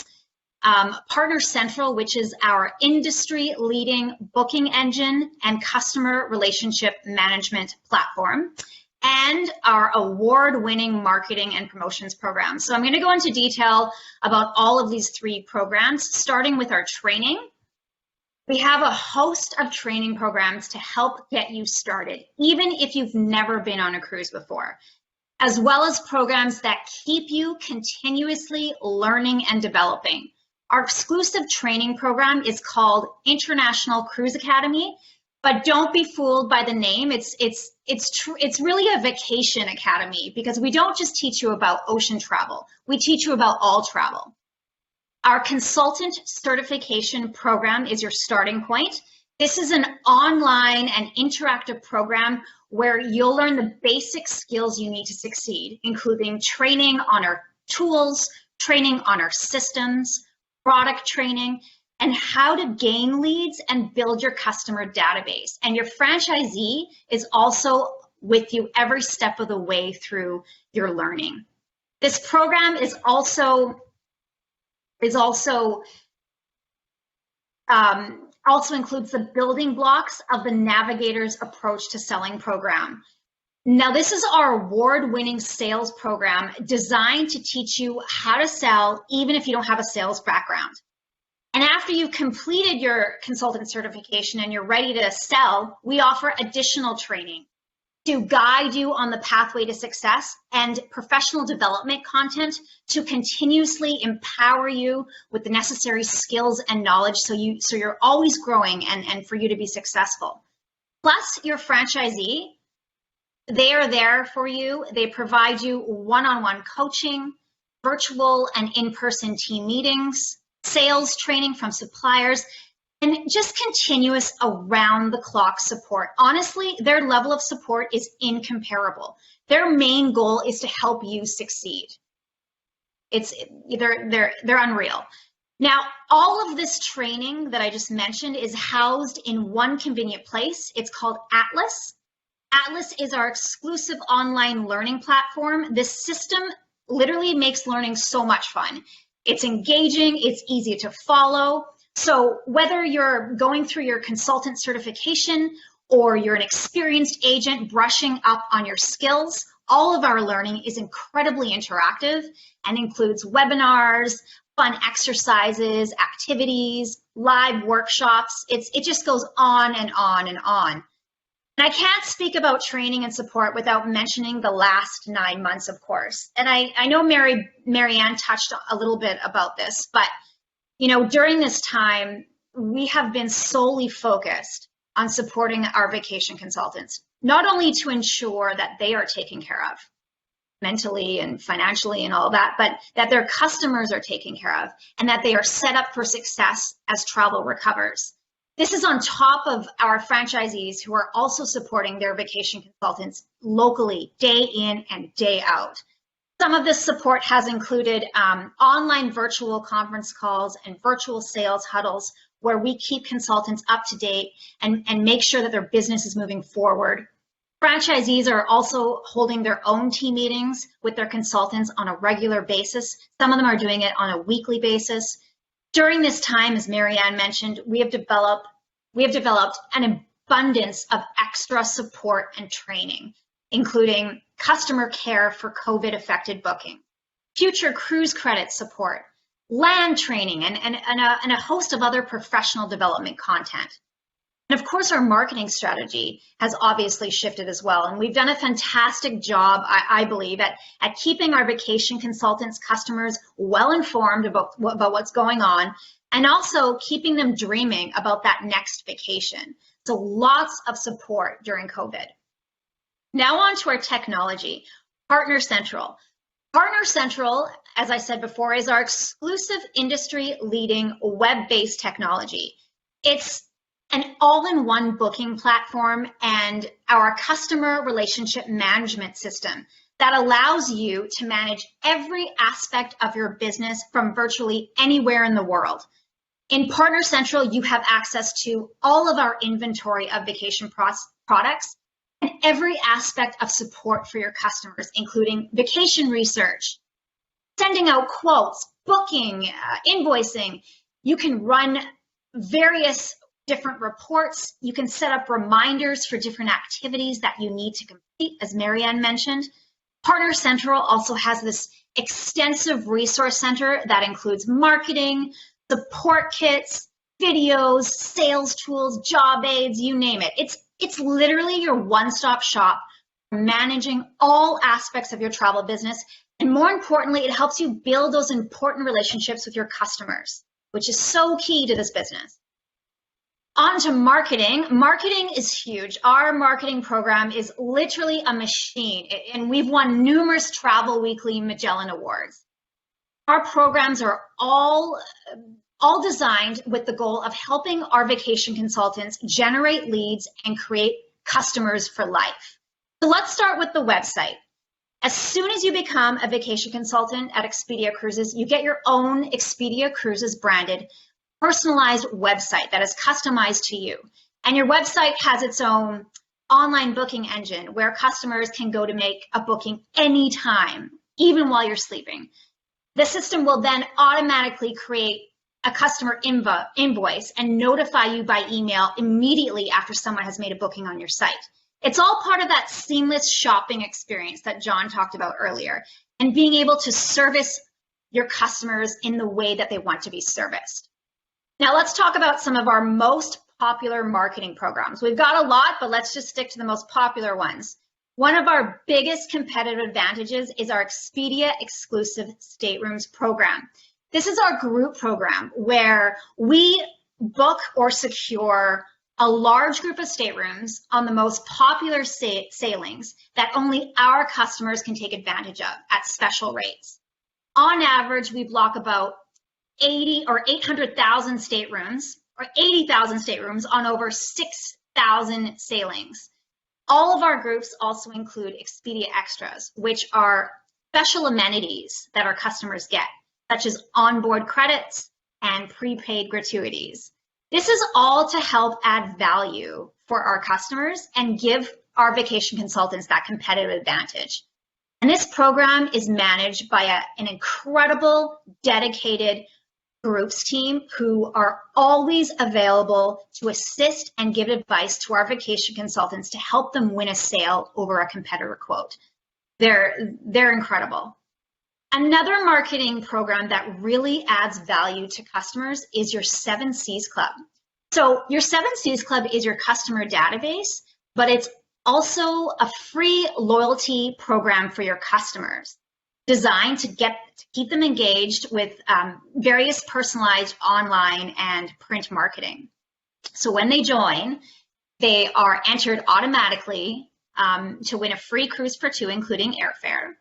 Partner Central, which is our industry-leading booking engine and customer relationship management platform, and our award-winning marketing and promotions program. So I'm going to go into detail about all of these three programs, starting with our training. We have a host of training programs to help get you started, even if you've never been on a cruise before, as well as programs that keep you continuously learning and developing. Our exclusive training program is called International Cruise Academy, but don't be fooled by the name. It's really a vacation academy, because we don't just teach you about ocean travel. We teach you about all travel. Our consultant certification program is your starting point. This is an online and interactive program where you'll learn the basic skills you need to succeed, including training on our tools, training on our systems, product training, and how to gain leads and build your customer database. And your franchisee is also with you every step of the way through your learning. This program also includes the building blocks of the Navigator's Approach to Selling program. Now, this is our award-winning sales program designed to teach you how to sell even if you don't have a sales background. And after you've completed your consultant certification and you're ready to sell, we offer additional training to guide you on the pathway to success and professional development content to continuously empower you with the necessary skills and knowledge so you're always growing and for you to be successful. Plus, your franchisee, they are there for you. They provide you one-on-one coaching, virtual and in-person team meetings, sales training from suppliers, and just continuous around-the-clock support. Honestly, their level of support is incomparable. Their main goal is to help you succeed. They're unreal. Now, all of this training that I just mentioned is housed in one convenient place. It's called Atlas. Atlas is our exclusive online learning platform. This system literally makes learning so much fun. It's engaging, it's easy to follow. So whether you're going through your consultant certification or you're an experienced agent brushing up on your skills, all of our learning is incredibly interactive and includes webinars, fun exercises, activities, live workshops. It just goes on and on and on. And I can't speak about training and support without mentioning the last 9 months, of course. And I know Marianne touched a little bit about this, but you know, during this time, we have been solely focused on supporting our vacation consultants, not only to ensure that they are taken care of mentally and financially and all that, but that their customers are taken care of and that they are set up for success as travel recovers. This is on top of our franchisees who are also supporting their vacation consultants locally, day in and day out. Some of this support has included online virtual conference calls and virtual sales huddles where we keep consultants up to date and make sure that their business is moving forward. Franchisees are also holding their own team meetings with their consultants on a regular basis. Some of them are doing it on a weekly basis. During this time, as Marianne mentioned, we have developed an abundance of extra support and training. including customer care for COVID-affected booking, future cruise credit support, land training, and a host of other professional development content. And of course, our marketing strategy has obviously shifted as well. And we've done a fantastic job, I believe, at keeping our vacation consultants customers well informed about what's going on, and also keeping them dreaming about that next vacation. So lots of support during COVID. Now on to our technology, Partner Central. Partner Central, as I said before, is our exclusive industry-leading web-based technology. It's an all-in-one booking platform and our customer relationship management system that allows you to manage every aspect of your business from virtually anywhere in the world. In Partner Central, you have access to all of our inventory of vacation products and every aspect of support for your customers, including vacation research, sending out quotes, booking, invoicing. You can run various different reports. You can set up reminders for different activities that you need to complete, as Marianne mentioned. Partner Central also has this extensive resource center that includes marketing, support kits, videos, sales tools, job aids, you name it. It's literally your one-stop shop for managing all aspects of your travel business. And more importantly, it helps you build those important relationships with your customers, which is so key to this business. On to marketing. Marketing is huge. Our marketing program is literally a machine, and we've won numerous Travel Weekly Magellan Awards. Our programs are all designed with the goal of helping our vacation consultants generate leads and create customers for life. So let's start with the website. As soon as you become a vacation consultant at Expedia Cruises, you get your own Expedia Cruises branded personalized website that is customized to you. And your website has its own online booking engine where customers can go to make a booking anytime, even while you're sleeping. The system will then automatically create a customer invoice and notify you by email immediately after someone has made a booking on your site. It's all part of that seamless shopping experience that John talked about earlier, and being able to service your customers in the way that they want to be serviced. Now let's talk about some of our most popular marketing programs. We've got a lot, but let's just stick to the most popular ones. One of our biggest competitive advantages is our Expedia exclusive staterooms program. This is our group program where we book or secure a large group of staterooms on the most popular sailings that only our customers can take advantage of at special rates. On average, we block about 80 or 800,000 staterooms or 80,000 staterooms on over 6,000 sailings. All of our groups also include Expedia Extras, which are special amenities that our customers get, such as onboard credits and prepaid gratuities. This is all to help add value for our customers and give our vacation consultants that competitive advantage. And this program is managed by an incredible, dedicated groups team who are always available to assist and give advice to our vacation consultants to help them win a sale over a competitor quote. They're incredible. Another marketing program that really adds value to customers is your 7 Cs Club. So your 7 Cs Club is your customer database, but it's also a free loyalty program for your customers, designed to keep them engaged with various personalized online and print marketing. So when they join, they are entered automatically to win a free cruise for 2, including airfare.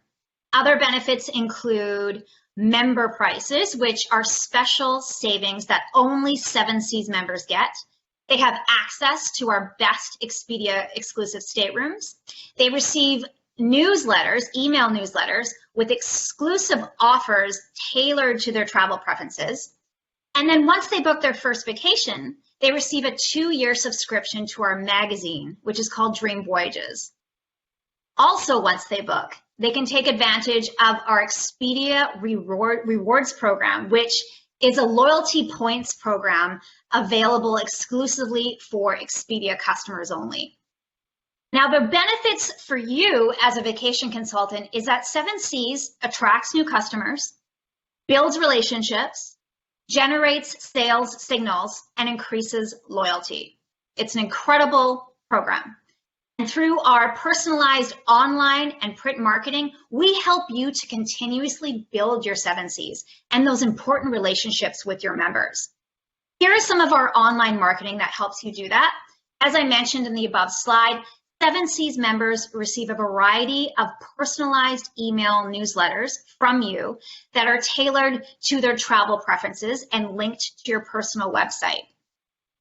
Other benefits include member prices, which are special savings that only 7 Cs members get. They have access to our best Expedia exclusive staterooms. They receive newsletters, email newsletters, with exclusive offers tailored to their travel preferences. And then once they book their first vacation, they receive a 2-year subscription to our magazine, which is called Dream Voyages. Also, once they book, they can take advantage of our Expedia Rewards program, which is a loyalty points program available exclusively for Expedia customers only. Now, the benefits for you as a vacation consultant is that 7Cs attracts new customers, builds relationships, generates sales signals, and increases loyalty. It's an incredible program. And through our personalized online and print marketing, we help you to continuously build your 7Cs and those important relationships with your members. Here is some of our online marketing that helps you do that. As I mentioned in the above slide, 7Cs members receive a variety of personalized email newsletters from you that are tailored to their travel preferences and linked to your personal website.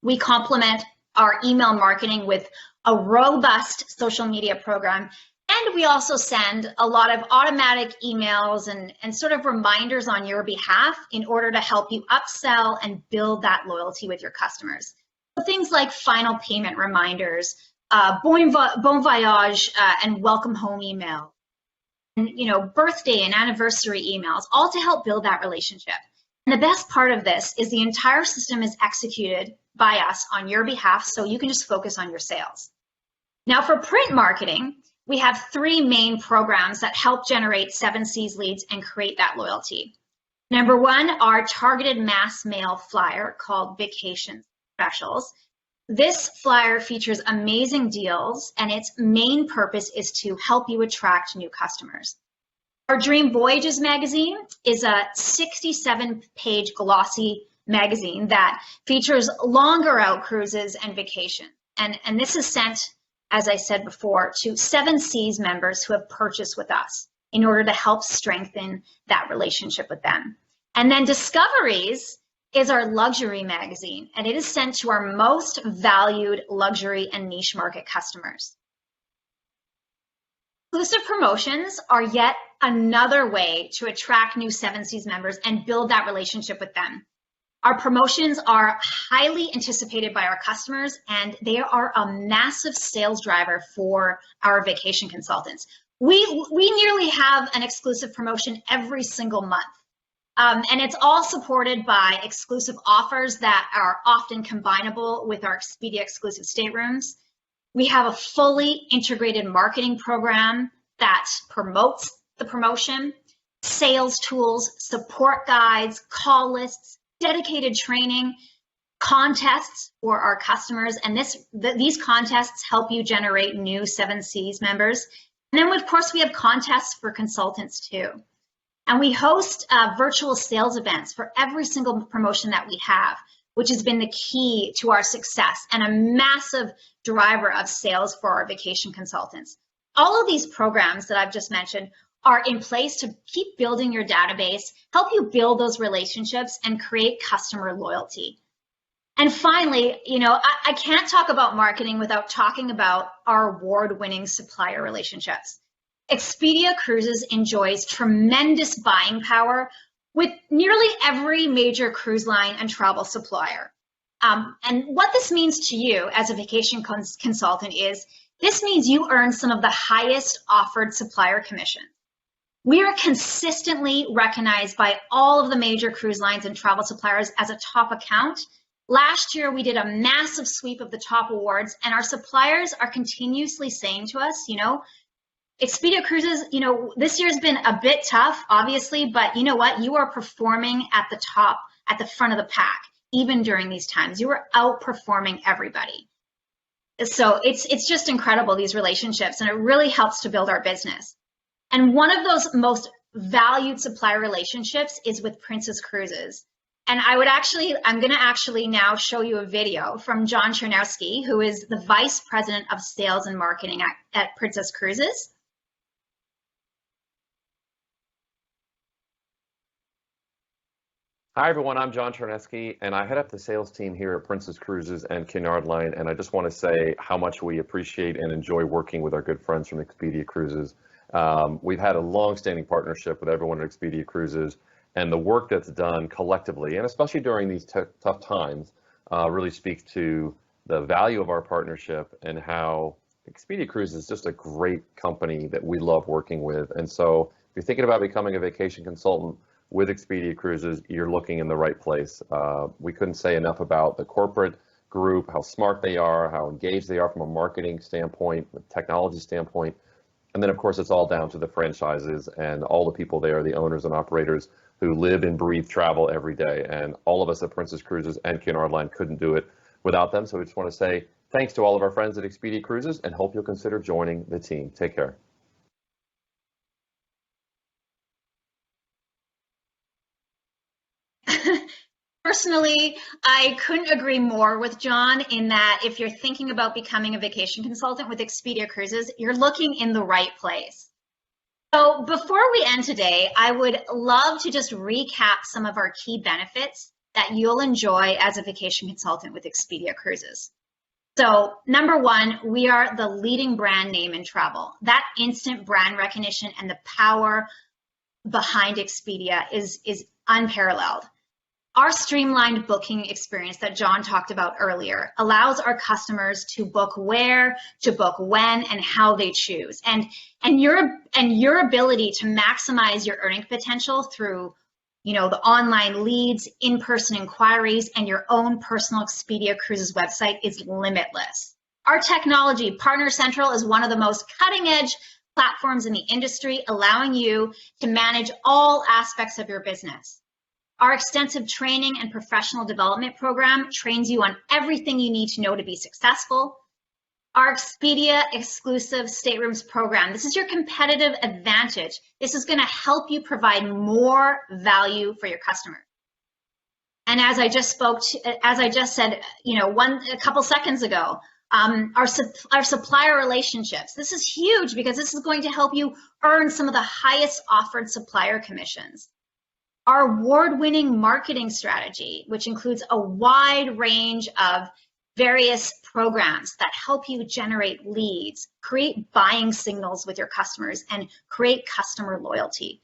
We complement our email marketing with a robust social media program, and we also send a lot of automatic emails and sort of reminders on your behalf in order to help you upsell and build that loyalty with your customers. So things like final payment reminders, bon voyage and welcome home email, and birthday and anniversary emails, all to help build that relationship. And the best part of this is the entire system is executed by us on your behalf, so you can just focus on your sales. Now, for print marketing, we have 3 main programs that help generate 7Cs leads and create that loyalty. Number 1, our targeted mass mail flyer called Vacation Specials. This flyer features amazing deals, and its main purpose is to help you attract new customers. Our Dream Voyages magazine is a 67-page glossy magazine that features longer out cruises and vacations. And this is sent, as I said before, to 7Cs members who have purchased with us in order to help strengthen that relationship with them. And then Discoveries is our luxury magazine, and it is sent to our most valued luxury and niche market customers. Exclusive promotions are yet another way to attract new 7Cs members and build that relationship with them. Our promotions are highly anticipated by our customers, and they are a massive sales driver for our vacation consultants. We nearly have an exclusive promotion every single month. And it's all supported by exclusive offers that are often combinable with our Expedia exclusive staterooms. We have a fully integrated marketing program that promotes the promotion, sales tools, support guides, call lists, dedicated training, contests for our customers. And these contests help you generate new 7Cs members. And then, of course, we have contests for consultants too. And we host virtual sales events for every single promotion that we have, which has been the key to our success and a massive driver of sales for our vacation consultants. All of these programs that I've just mentioned are in place to keep building your database, help you build those relationships, and create customer loyalty. And finally, I can't talk about marketing without talking about our award-winning supplier relationships. Expedia Cruises enjoys tremendous buying power with nearly every major cruise line and travel supplier. And what this means to you as a vacation consultant is this means you earn some of the highest offered supplier commissions. We are consistently recognized by all of the major cruise lines and travel suppliers as a top account. Last year, we did a massive sweep of the top awards, and our suppliers are continuously saying to us, Expedia Cruises, this year's been a bit tough, obviously, but you know what? You are performing at the top, at the front of the pack, even during these times. You are outperforming everybody. So it's just incredible, these relationships, and it really helps to build our business. And one of those most valued supplier relationships is with Princess Cruises. And I'm going to actually now show you a video from John Chernowski, who is the Vice President of Sales and Marketing at Princess Cruises. Hi everyone, I'm John Chernowski, and I head up the sales team here at Princess Cruises and Cunard Line, and I just want to say how much we appreciate and enjoy working with our good friends from Expedia Cruises. We've had a long-standing partnership with everyone at Expedia Cruises, and the work that's done collectively, and especially during these tough times, really speaks to the value of our partnership and how Expedia Cruises is just a great company that we love working with. And so if you're thinking about becoming a vacation consultant with Expedia Cruises, you're looking in the right place. We couldn't say enough about the corporate group, how smart they are, how engaged they are from a marketing standpoint, a technology standpoint. And then, of course, it's all down to the franchises and all the people there, the owners and operators who live and breathe travel every day. And all of us at Princess Cruises and Cunard Line couldn't do it without them. So we just want to say thanks to all of our friends at Expedia Cruises and hope you'll consider joining the team. Take care. Personally, I couldn't agree more with John in that if you're thinking about becoming a vacation consultant with Expedia Cruises, you're looking in the right place. So before we end today, I would love to just recap some of our key benefits that you'll enjoy as a vacation consultant with Expedia Cruises. So number one, we are the leading brand name in travel. That instant brand recognition and the power behind Expedia is unparalleled. Our streamlined booking experience that John talked about earlier allows our customers to book where, to book when, and how they choose. And your ability to maximize your earning potential through, the online leads, in-person inquiries, and your own personal Expedia Cruises website is limitless. Our technology, Partner Central, is one of the most cutting-edge platforms in the industry, allowing you to manage all aspects of your business. Our extensive training and professional development program trains you on everything you need to know to be successful. Our Expedia exclusive staterooms program, this is your competitive advantage. This is going to help you provide more value for your customers. And as I just said, a couple seconds ago, our supplier relationships. This is huge because this is going to help you earn some of the highest offered supplier commissions. Our award-winning marketing strategy, which includes a wide range of various programs that help you generate leads, create buying signals with your customers, and create customer loyalty.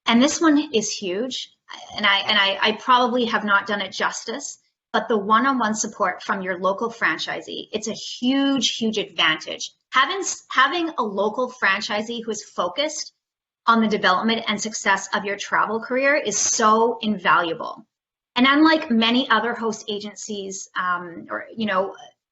And this one is huge, and I probably have not done it justice, but the one-on-one support from your local franchisee, it's a huge, huge advantage. Having a local franchisee who is focused on the development and success of your travel career is so invaluable. And unlike many other host agencies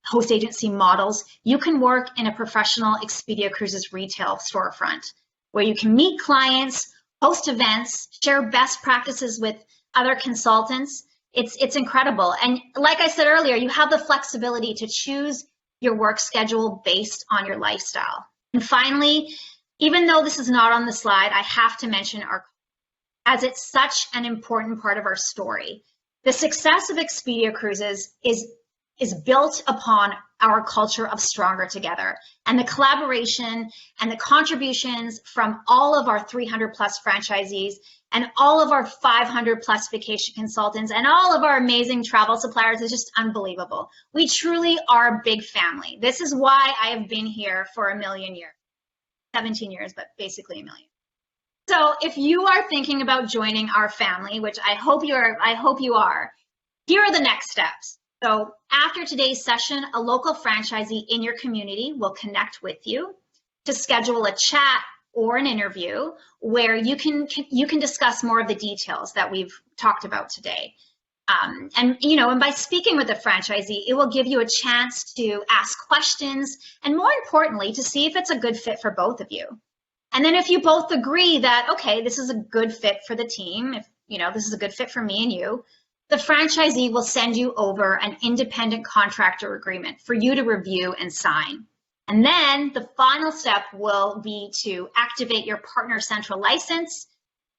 host agency models, you can work in a professional Expedia Cruises retail storefront where you can meet clients, host events, share best practices with other consultants. It's incredible. And like I said earlier, you have the flexibility to choose your work schedule based on your lifestyle. And finally, even though this is not on the slide, I have to mention as it's such an important part of our story. The success of Expedia Cruises is built upon our culture of Stronger Together, and the collaboration and the contributions from all of our 300 plus franchisees and all of our 500 plus vacation consultants and all of our amazing travel suppliers is just unbelievable. We truly are a big family. This is why I have been here for a million years. 17 years, but basically a million. So if you are thinking about joining our family, which I hope you are, here are the next steps. So after today's session, a local franchisee in your community will connect with you to schedule a chat or an interview where you can discuss more of the details that we've talked about today. And by speaking with a franchisee, it will give you a chance to ask questions and, more importantly, to see if it's a good fit for both of you. And then if you both agree that, okay, this is a good fit for the team, if this is a good fit for me and you, the franchisee will send you over an independent contractor agreement for you to review and sign. And then the final step will be to activate your Partner Central license,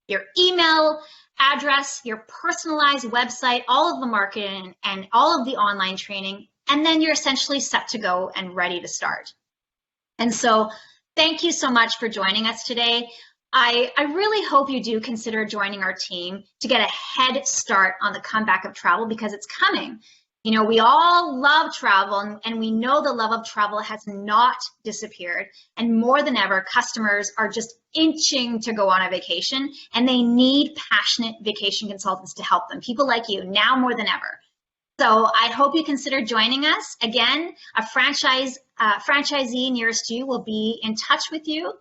your email address, your personalized website, all of the marketing and all of the online training, and then you're essentially set to go and ready to start. And so thank you so much for joining us today. I really hope you do consider joining our team to get a head start on the comeback of travel because it's coming. We all love travel and we know the love of travel has not disappeared. And more than ever, customers are just itching to go on a vacation and they need passionate vacation consultants to help them. People like you now more than ever. So I hope you consider joining us. Again, a franchisee nearest you will be in touch with you.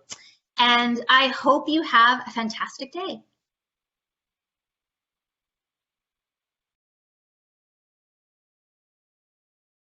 And I hope you have a fantastic day.